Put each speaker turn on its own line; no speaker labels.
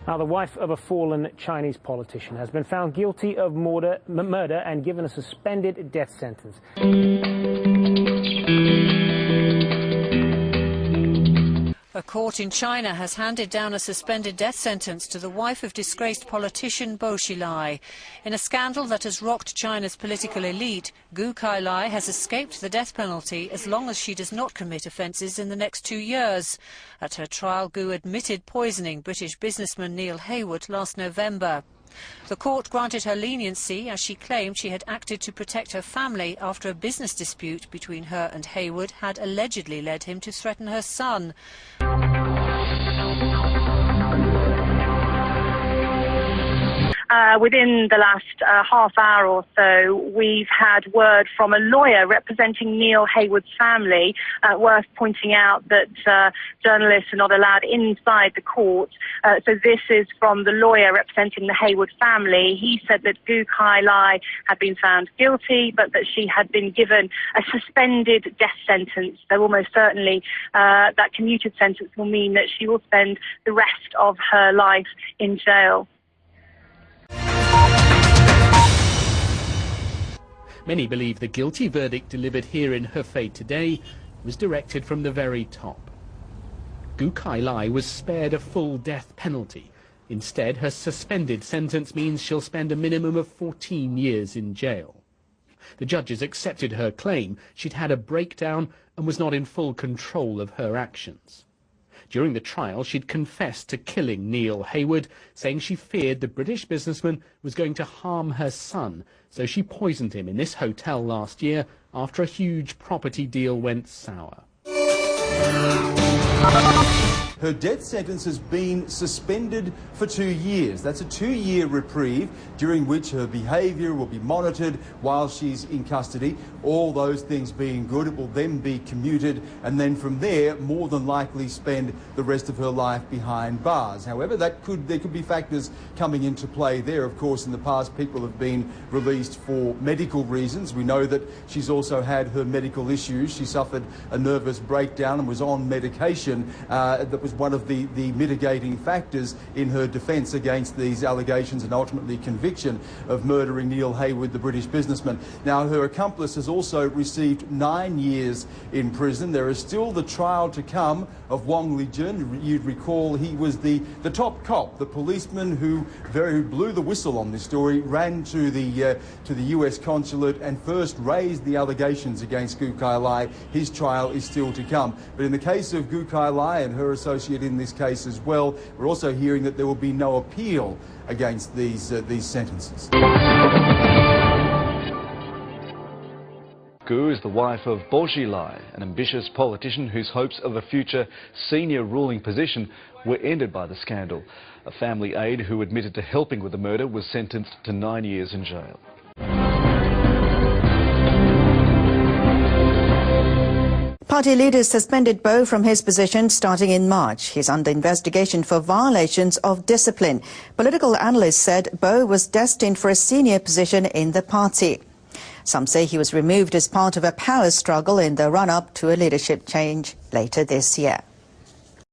Now, the wife of a fallen Chinese politician has been found guilty of murder and given a suspended death sentence.
A court in China has handed down a suspended death sentence to the wife of disgraced politician Bo Xilai. In a scandal that has rocked China's political elite, Gu Kailai has escaped the death penalty as long as she does not commit offences in the next 2 years. At her trial, Gu admitted poisoning British businessman Neil Heywood last November. The court granted her leniency as she claimed she had acted to protect her family after a business dispute between her and Heywood had allegedly led him to threaten her son.
Within the last half hour or so, we've had word from a lawyer representing Neil Heywood's family. Worth pointing out that journalists are not allowed inside the court. So this is from the lawyer representing the Heywood family. He said that Gu Kailai had been found guilty, but that she had been given a suspended death sentence. So almost certainly that commuted sentence will mean that she will spend the rest of her life in jail.
Many believe the guilty verdict delivered here in Hefei today was directed from the very top. Gu Kailai was spared a full death penalty. Instead, her suspended sentence means she'll spend a minimum of 14 years in jail. The judges accepted her claim she'd had a breakdown and was not in full control of her actions. During the trial, she'd confessed to killing Neil Heywood, saying she feared the British businessman was going to harm her son, so she poisoned him in this hotel last year after a huge property deal went sour.
Her death sentence has been suspended for 2 years. That's a 2-year reprieve during which her behaviour will be monitored while she's in custody. All those things being good, it will then be commuted and then from there more than likely spend the rest of her life behind bars. However, there could be factors coming into play there. Of course, in the past people have been released for medical reasons. We know that she's also had her medical issues. She suffered a nervous breakdown and was on medication that was one of the mitigating factors in her defence against these allegations and ultimately conviction of murdering Neil Heywood, the British businessman. Now, her accomplice has also received 9 years in prison. There is still the trial to come of Wong Lijun. You'd recall he was the top cop, the policeman who blew the whistle on this story, ran to the US consulate and first raised the allegations against Gu Kailai. His trial is still to come. But in the case of Gu Kailai and her associate in this case as well, we're also hearing that there will be no appeal against these sentences.
Gu is the wife of Bo Xilai, an ambitious politician whose hopes of a future senior ruling position were ended by the scandal. A family aide who admitted to helping with the murder was sentenced to 9 years in jail.
Party leaders suspended Bo from his position starting in March. He's under investigation for violations of discipline. Political analysts said Bo was destined for a senior position in the party. Some say he was removed as part of a power struggle in the run-up to a leadership change later this year.